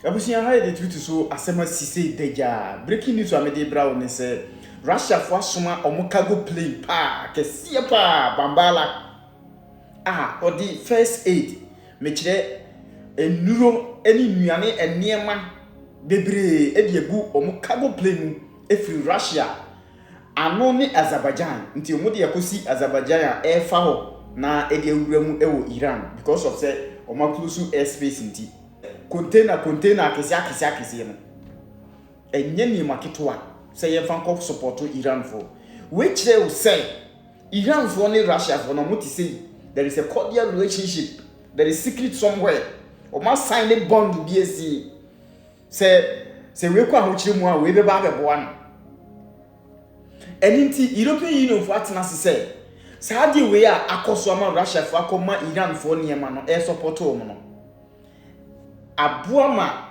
Abusia ha de tutu so asema sisi deja. Breaking news amede bra ne say Russia for asoma omo cargo plane pa kesiye pa Bambala. Or the first aid me kire enuro eni nuane eniema bebre e de egu omo cargo plane efiri Russia ano ne Azerbaijan nti omo de yakosi Azerbaijan a efa ho na e de awura mu ewo Iran because of say omo close airspace nti container akese no enye ni maketwa say ye fan kop support Iran for which they will say Iran for ne Russia for no muti say there is a cordial relationship, there is secret somewhere o ma sign a bond BSC say we kwa hochire mu a we be ba bebo an eninti European Union for atena say saadi we a akoso ama Russia for akoma Iran for niema no e support o mo no abuama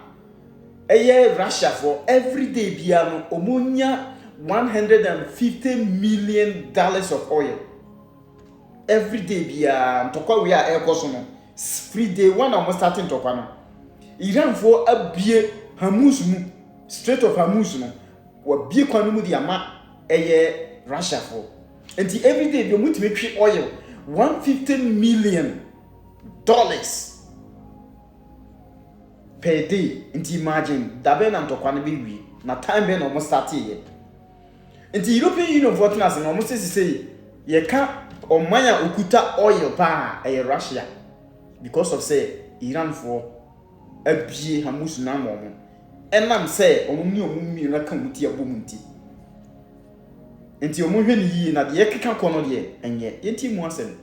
eye Russia for every day bia no omunya $150 million of oil every day bia ntokwa we a ekoso no free day one almost starting ntokwa no Iran for abie Hormuz mu Strait of Hormuz no wa bie kwanu mu dia ma eye Russia for and every day bi mutime twi oil $150 million per day. Inti imagine dabe na ntokwa na bewi na time be na almost start here. Inti European Union for us na almost say ye ka omanya okuta oil pa e Russia because of say Iran for abie Hormuz na mo enam say omuni omumi na ka muti abomunti inti omunhwe ni yi na de keka kono de enye yenti mu asem.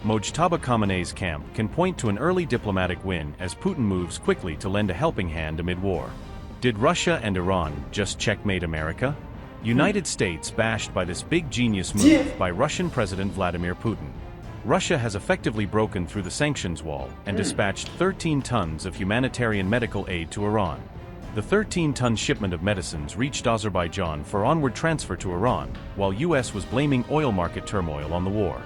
Mojtaba Khamenei's camp can point to an early diplomatic win as Putin moves quickly to lend a helping hand amid war. Did Russia and Iran just checkmate America? United States bashed by this big genius move by Russian President Vladimir Putin. Russia has effectively broken through the sanctions wall and dispatched 13 tons of humanitarian medical aid to Iran. The 13-ton shipment of medicines reached Azerbaijan for onward transfer to Iran, while US was blaming oil market turmoil on the war.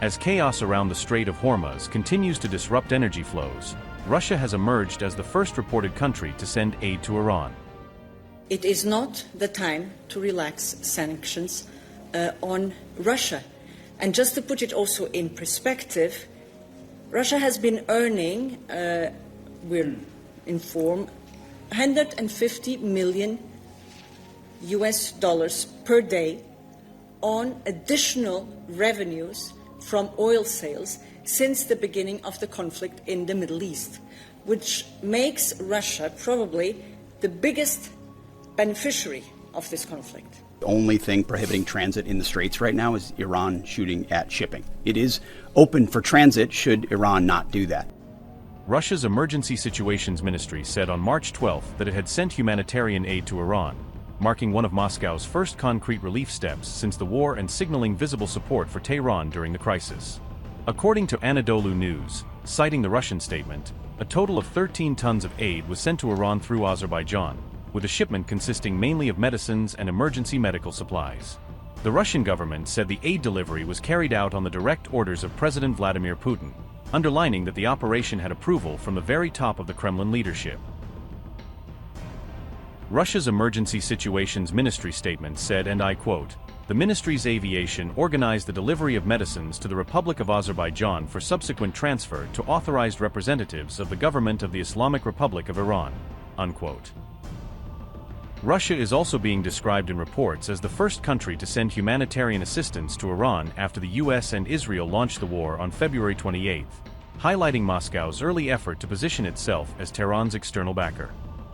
As chaos around the Strait of Hormuz continues to disrupt energy flows, Russia has emerged as the first reported country to send aid to Iran. It is not the time to relax sanctions on Russia. And just to put it also in perspective, Russia has been earning, we're informed, $150 million per day on additional revenues from oil sales since the beginning of the conflict in the Middle East, which makes Russia probably the biggest beneficiary of this conflict. The only thing prohibiting transit in the Straits right now is Iran shooting at shipping. It is open for transit should Iran not do that. Russia's Emergency Situations Ministry said on March 12 that it had sent humanitarian aid to Iran, marking one of Moscow's first concrete relief steps since the war and signaling visible support for Tehran during the crisis. According to Anadolu News, citing the Russian statement, a total of 13 tons of aid was sent to Iran through Azerbaijan, with a shipment consisting mainly of medicines and emergency medical supplies. The Russian government said the aid delivery was carried out on the direct orders of President Vladimir Putin, underlining that the operation had approval from the very top of the Kremlin leadership. Russia's Emergency Situations Ministry statement said, and I quote, "The ministry's aviation organized the delivery of medicines to the Republic of Azerbaijan for subsequent transfer to authorized representatives of the government of the Islamic Republic of Iran." Unquote. Russia is also being described in reports as the first country to send humanitarian assistance to Iran after the US and Israel launched the war on February 28, highlighting Moscow's early effort to position itself as Tehran's external backer.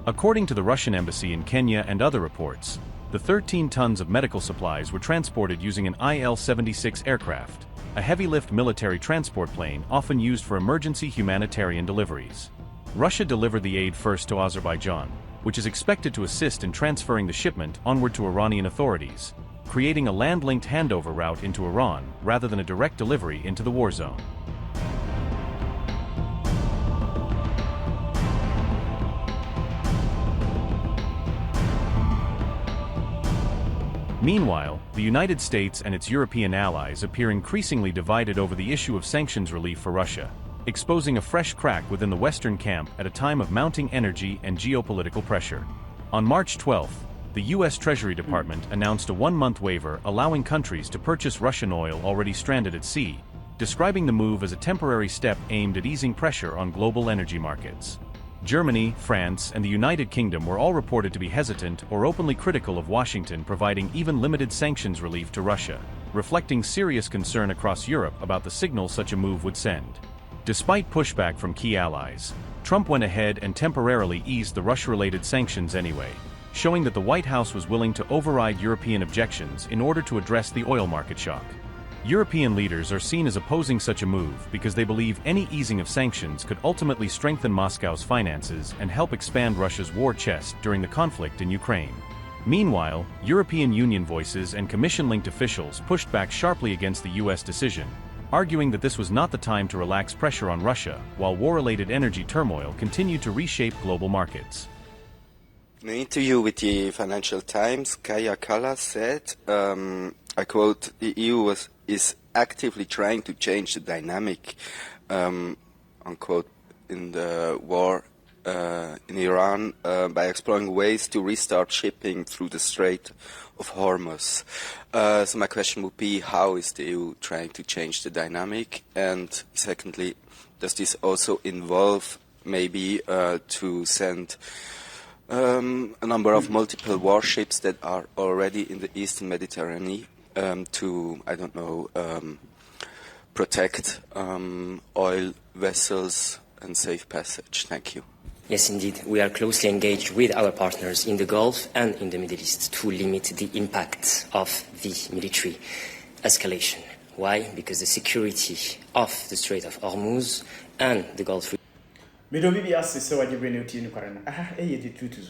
According to the Russian embassy in Kenya and other reports, the 13 tons of medical supplies were transported using an Il-76 aircraft, a heavy-lift military transport plane often used for emergency humanitarian deliveries. Russia delivered the aid first to Azerbaijan, which is expected to assist in transferring the shipment onward to Iranian authorities, creating a land-linked handover route into Iran rather than a direct delivery into the war zone. Meanwhile, the United States and its European allies appear increasingly divided over the issue of sanctions relief for Russia. exposing a fresh crack within the Western camp at a time of mounting energy and geopolitical pressure. On March 12th, the U.S. Treasury Department announced a one-month waiver allowing countries to purchase Russian oil already stranded at sea, describing the move as a temporary step aimed at easing pressure on global energy markets. Germany, France, and the United Kingdom were all reported to be hesitant or openly critical of Washington providing even limited sanctions relief to Russia, reflecting serious concern across Europe about the signal such a move would send. Despite pushback from key allies, Trump went ahead and temporarily eased the Russia-related sanctions anyway, showing that the White House was willing to override European objections in order to address the oil market shock. European leaders are seen as opposing such a move because they believe any easing of sanctions could ultimately strengthen Moscow's finances and help expand Russia's war chest during the conflict in Ukraine. Meanwhile, European Union voices and Commission-linked officials pushed back sharply against the U.S. decision, arguing that this was not the time to relax pressure on Russia while war-related energy turmoil continued to reshape global markets. In an interview with the Financial Times, Kaya Kallas said, I quote, the EU is actively trying to change the dynamic, unquote, in the war in Iran by exploring ways to restart shipping through the Strait of Hormuz. So my question would be, how is the EU trying to change the dynamic? And secondly, does this also involve maybe to send a number of multiple warships that are already in the Eastern Mediterranean to, I don't know, protect oil vessels and safe passage? Thank you. Yes, indeed. We are closely engaged with our partners in the Gulf and in the Middle East to limit the impact of the military escalation. Why? Because the security of the Strait of Hormuz and the Gulf Me do bibi ase se waje bre ne uti ni kware na aha e ye di tutu